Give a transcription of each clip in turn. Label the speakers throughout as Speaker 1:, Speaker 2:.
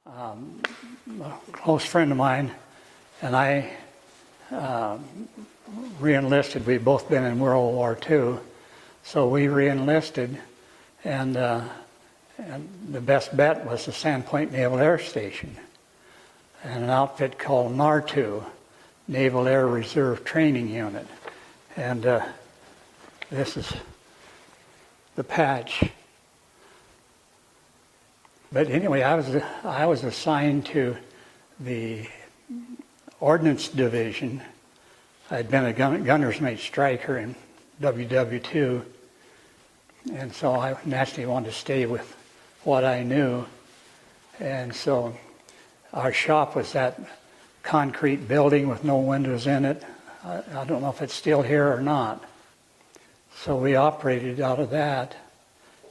Speaker 1: A close friend of mine and I re-enlisted. We'd both been in World War II, so we re-enlisted, and the best bet was the Sandpoint Naval Air Station and an outfit called NAR-2, Naval Air Reserve Training Unit. And this is the patch. But anyway, I was assigned to the Ordnance Division. I'd been a gunner's mate striker in WW2, and so I naturally wanted to stay with what I knew. And so our shop was that concrete building with no windows in it. I don't know if it's still here or not. So we operated out of that.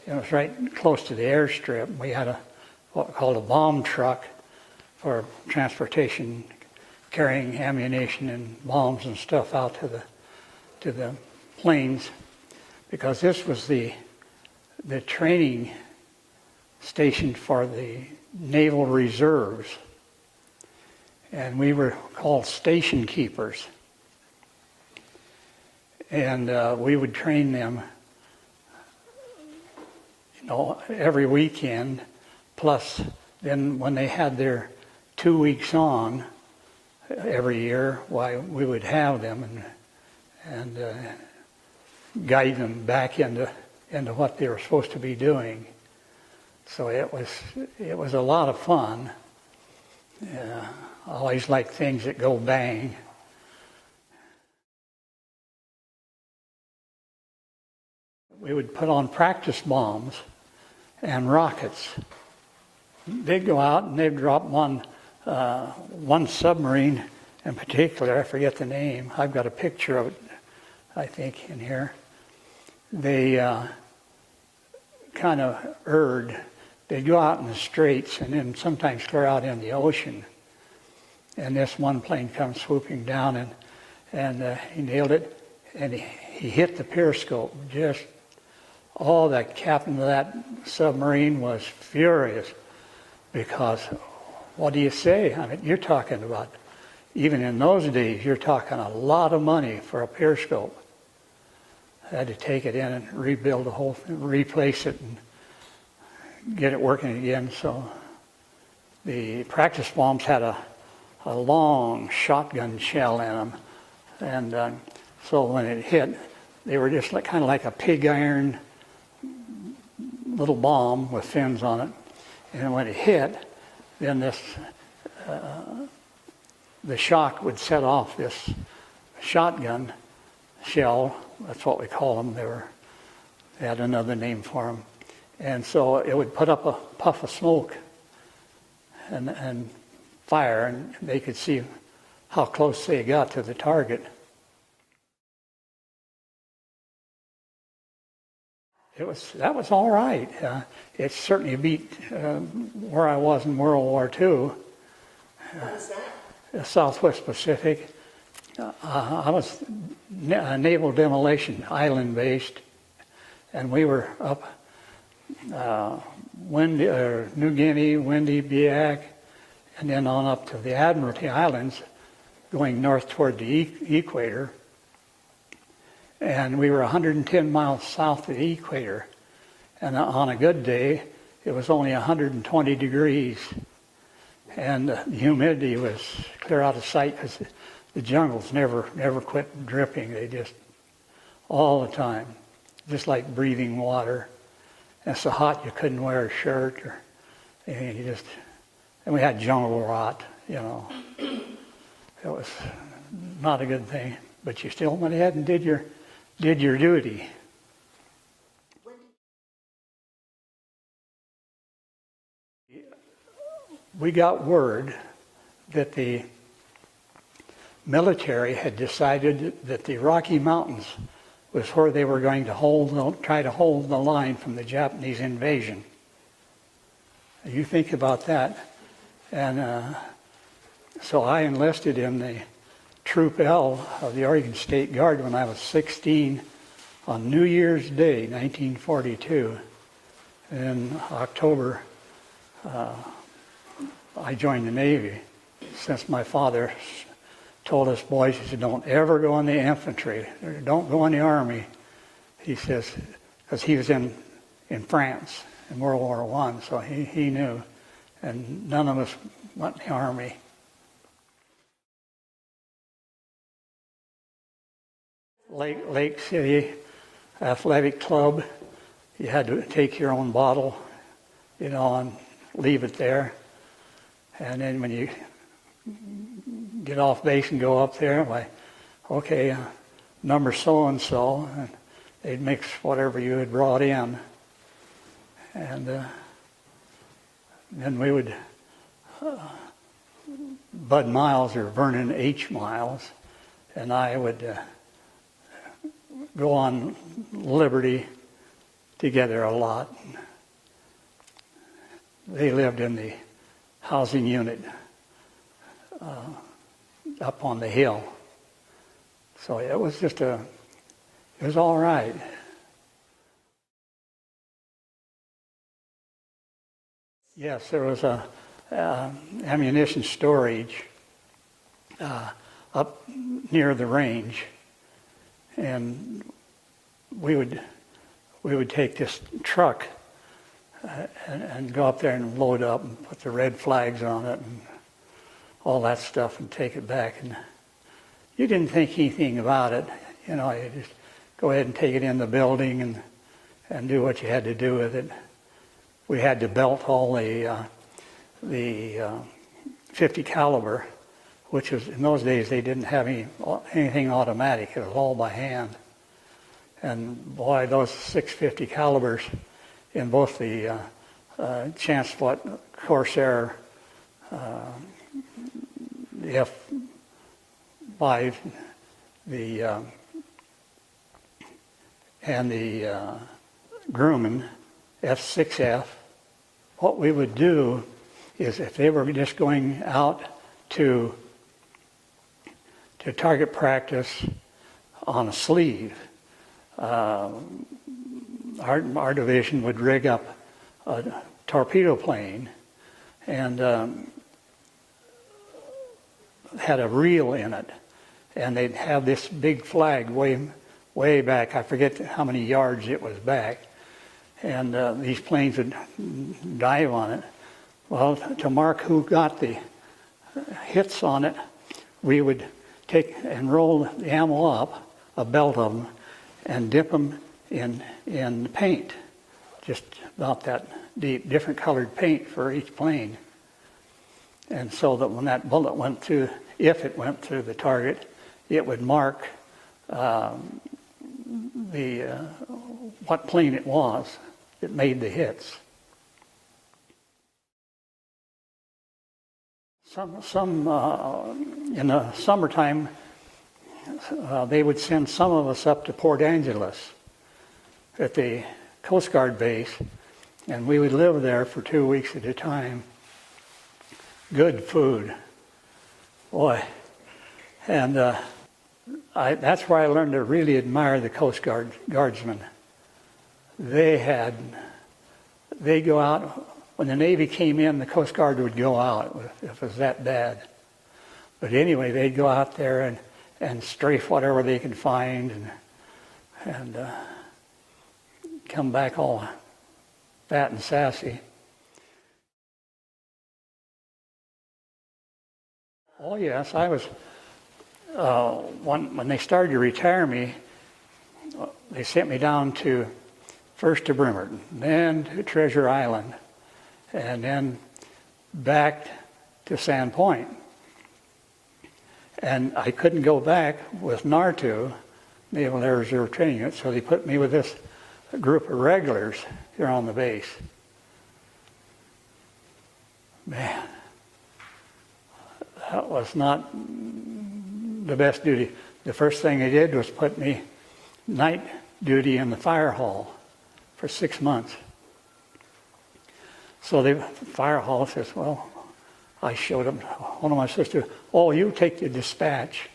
Speaker 1: It was right close to the airstrip. We had what we called a bomb truck for transportation, carrying ammunition and bombs and stuff out to the planes, because this was the training station for the naval reserves, and we were called station keepers. And we would train them, every weekend. Plus, then when they had their 2 weeks on every year, we would have them and guide them back into what they were supposed to be doing. So it was a lot of fun. I always like things that go bang. We would put on practice bombs and rockets. They'd go out and they'd drop one submarine in particular. I forget the name. I've got a picture of it, I think, in here. They kind of erred. They'd go out in the straits and then sometimes clear out in the ocean. And this one plane comes swooping down and he nailed it, and he hit the periscope. The captain of that submarine was furious, because what do you say? I mean, you're talking about, even in those days, you're talking a lot of money for a periscope. I had to take it in and rebuild the whole thing, replace it, and get it working again. So the practice bombs had a long shotgun shell in them, and so when it hit, they were just kind of like a pig iron little bomb with fins on it. And when it hit, then the shock would set off this shotgun shell. That's what we call them. They had another name for them. And so it would put up a puff of smoke and fire, and they could see how close they got to the target. That was all right. It certainly beat where I was in World War II.
Speaker 2: What was that?
Speaker 1: Southwest Pacific. I was naval demolition, island-based, and we were up New Guinea, Windy, Biak, and then on up to the Admiralty Islands, going north toward the equator. And we were 110 miles south of the equator. And on a good day, it was only 120 degrees. And the humidity was clear out of sight, because the jungles never quit dripping. They just, all the time, just like breathing water. And it's so hot you couldn't wear a shirt or anything. And we had jungle rot, It was not a good thing. But you still went ahead and did your duty. We got word that the military had decided that the Rocky Mountains was where they were going to try to hold the line from the Japanese invasion. You think about that. And so I enlisted in the Troop L of the Oregon State Guard when I was 16 on New Year's Day, 1942. In October I joined the Navy. Since my father told us boys, he said, don't ever go in the infantry. Don't go in the Army. He says, because he was in France in World War I, so he knew. And none of us went in the Army. Lake City Athletic Club, you had to take your own bottle, and leave it there. And then when you get off base and go up there, okay, number so-and-so, and they'd mix whatever you had brought in. And then we would, Bud Miles or Vernon H. Miles, and I would go on Liberty together a lot. They lived in the housing unit up on the hill. So it was it was all right. Yes, there was a ammunition storage up near the range. And we would take this truck and go up there and load up and put the red flags on it and all that stuff and take it back. And you didn't think anything about it. You just go ahead and take it in the building and do what you had to do with it. We had to belt all the 50 caliber, which was, in those days, they didn't have anything automatic. It was all by hand. And boy, those 650 calibers in both the Chancefoot, Corsair, the F5, and the Grumman F6F, what we would do is if they were just going out to target practice on a sleeve, our division would rig up a torpedo plane and had a reel in it, and they'd have this big flag way back. I forget how many yards it was back, and these planes would dive on it. Well, to mark who got the hits on it, we would take and roll the ammo up, a belt of them, and dip them in paint, just about that deep, different colored paint for each plane. And so that when that bullet went through, if it went through the target, it would mark what plane it was that made the hits. Some in the summertime, they would send some of us up to Port Angeles at the Coast Guard base, and we would live there for 2 weeks at a time. Good food, boy. And that's where I learned to really admire the Coast Guardsmen. They'd go out. When the Navy came in, the Coast Guard would go out if it was that bad. But anyway, they'd go out there and strafe whatever they could find and come back all fat and sassy. Oh yes, I was, when they started to retire me, they sent me down first to Bremerton, then to Treasure Island, and then back to Sand Point. And I couldn't go back with NARTU, Naval Air Reserve Training Unit, so they put me with this group of regulars here on the base. Man, that was not the best duty. The first thing they did was put me night duty in the fire hall for 6 months. So the fire hall says, well, I showed them, one of my sisters, oh, you take the dispatch.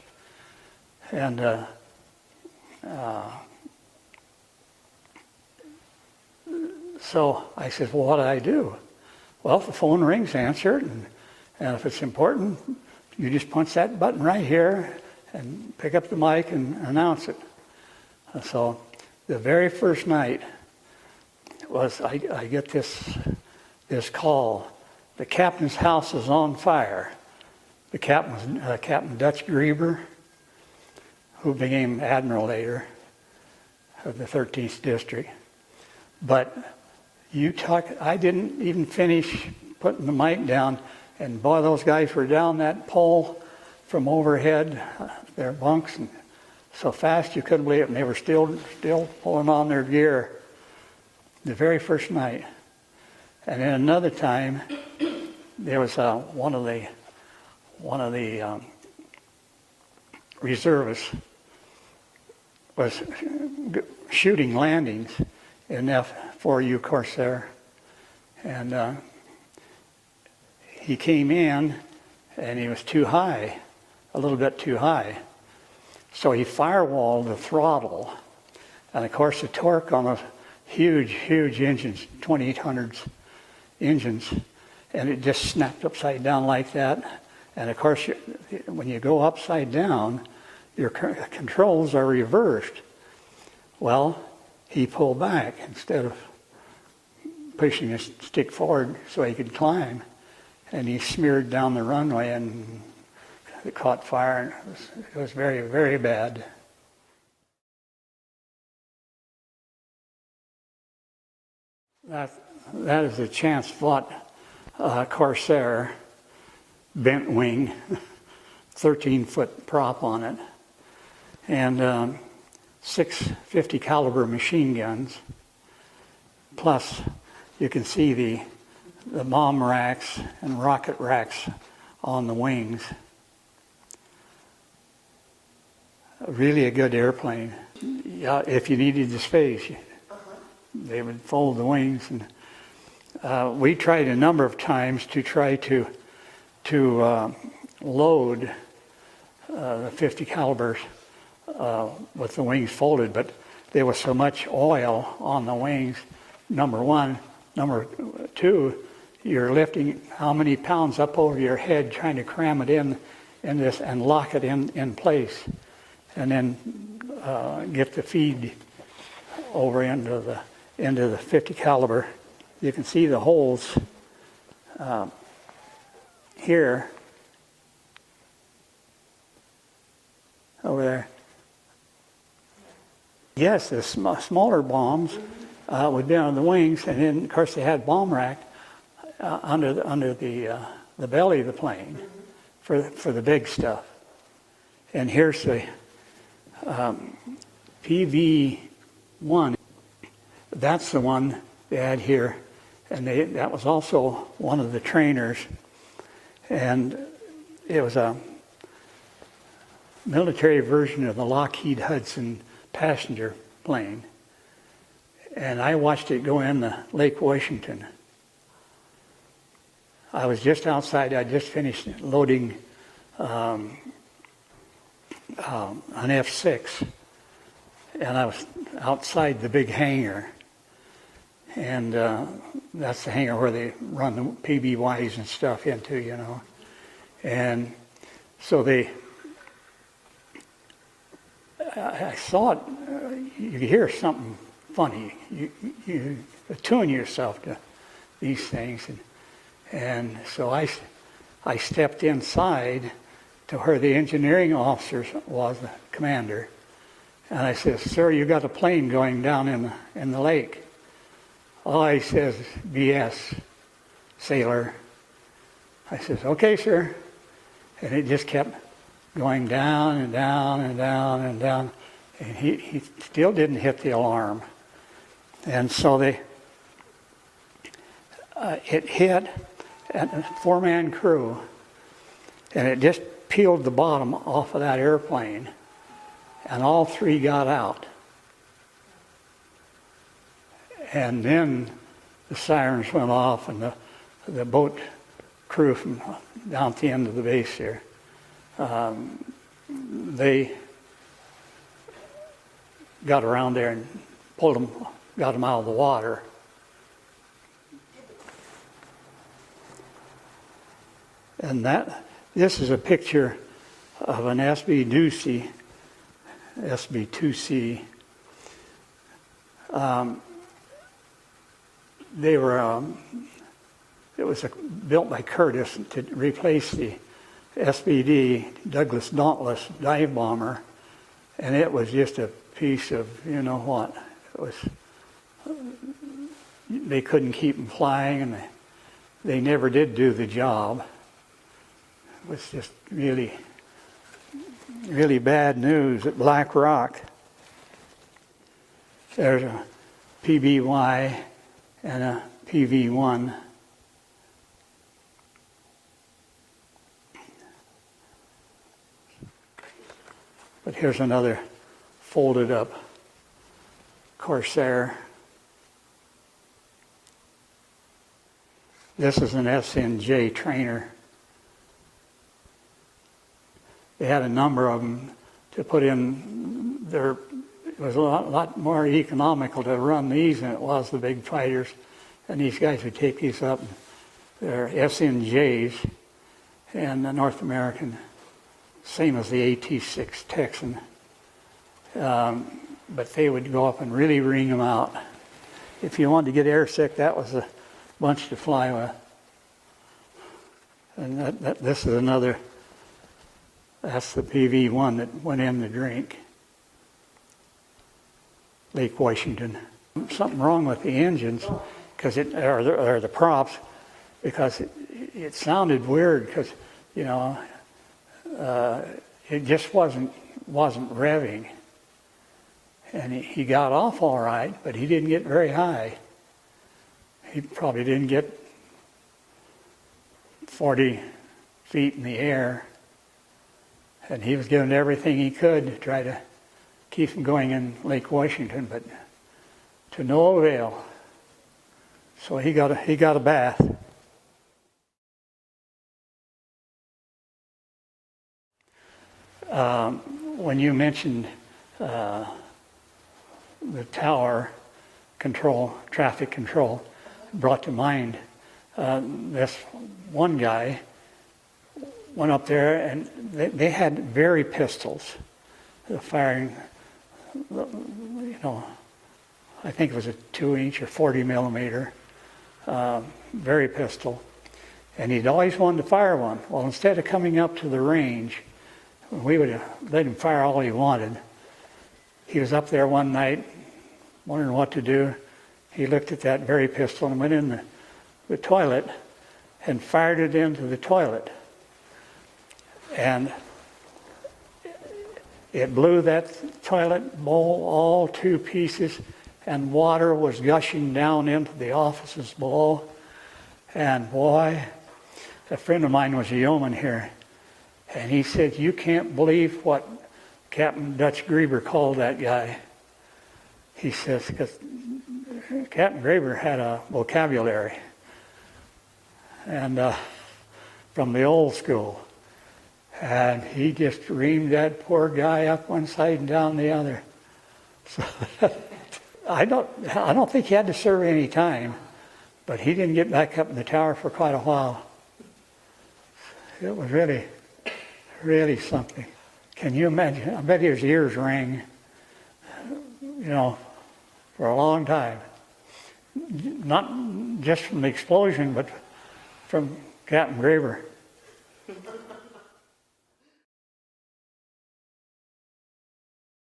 Speaker 1: And so I said, well, what do I do? Well, if the phone rings, answer it, And if it's important, you just punch that button right here and pick up the mic and announce it. So the very first night was I get this call. The captain's house is on fire. The captain was Captain Dutch Grieber, who became admiral later of the 13th District. But I didn't even finish putting the mic down, and boy, those guys were down that pole from overhead, their bunks, and so fast you couldn't believe it, and they were still pulling on their gear the very first night. And then another time, there was one of the reservists was shooting landings in F-4U Corsair, and he came in and he was too high, a little bit too high. So he firewalled the throttle, and of course the torque on those huge engines, 2800s engines, and it just snapped upside down like that. And of course, when you go upside down, your controls are reversed. Well, he pulled back instead of pushing his stick forward so he could climb, and he smeared down the runway, and it caught fire, and it was very, very bad. That is a chance fought Corsair, bent wing, 13-foot prop on it, and 650 caliber machine guns. Plus, you can see the bomb racks and rocket racks on the wings. Really a good airplane. Yeah, if you needed the space, they would fold the wings. And we tried a number of times to try to load the 50 calibers with the wings folded, but there was so much oil on the wings, number one. Number two, you're lifting how many pounds up over your head trying to cram it in this and lock it in place, and then get the feed over into the 50 caliber. You can see the holes here, over there. Yes, the smaller bombs would be on the wings, and then of course they had bomb rack under the belly of the plane for the big stuff. And here's the PV-1. That's the one they had here, and that was also one of the trainers, and it was a military version of the Lockheed Hudson passenger plane, and I watched it go in the Lake Washington. I was just outside. I just finished loading an F-6, and I was outside the big hangar, and that's the hangar where they run the PBYs and stuff into, you know. And so I saw it. You hear something funny. You attune yourself to these things, and so I stepped inside to where the engineering officer was, the commander, and I said, "Sir, you got a plane going down in the lake." Oh, he says, "BS, sailor." I says, "Okay, sir," and it just kept going down and down and down and down, and he still didn't hit the alarm. And so it hit a 4-man crew, and it just peeled the bottom off of that airplane, and all three got out. And then the sirens went off, and the boat crew from down at the end of the base here, they got around there and got them out of the water. And this is a picture of an SB2C. They were, it was built by Curtiss to replace the SBD, Douglas Dauntless dive bomber, and it was just a piece of, you know what, it was, they couldn't keep them flying, and they never did do the job. It was just really, really bad news at Black Rock. There's a PBY and a PV1. But here's another folded up Corsair. This is an SNJ trainer. They had a number of them to put in their, it was a lot more economical to run these than it was the big fighters. And these guys would take these up, they're SNJs, and the North American, same as the AT-6 Texan. But they would go up and really wring them out. If you wanted to get airsick, that was a bunch to fly with. And this is another, that's the PV1 that went in the drink. Lake Washington. Something wrong with the engines, because or the props, because it sounded weird, because, you know, it just wasn't revving. And he got off all right, but he didn't get very high. He probably didn't get 40 feet in the air. And he was doing everything he could to try to keep him going in Lake Washington, but to no avail. So he got a bath. When you mentioned the tower control, traffic control, brought to mind this one guy went up there, and they had very pistols, firing, you know, I think it was a 2-inch or 40 millimeter, very pistol, and he'd always wanted to fire one. Well, instead of coming up to the range, we would let him fire all he wanted. He was up there one night, wondering what to do. He looked at that very pistol and went in the toilet and fired it into the toilet. And it blew that toilet bowl all to pieces, and water was gushing down into the offices below. And boy, a friend of mine was a yeoman here, and he said, "You can't believe what Captain Dutch Grieber called that guy." He says, because Captain Grieber had a vocabulary, and from the old school. And he just reamed that poor guy up one side and down the other. So I don't think he had to serve any time, but he didn't get back up in the tower for quite a while. It was really, really something. Can you imagine? I bet his ears rang, you know, for a long time. Not just from the explosion, but from Captain Graver.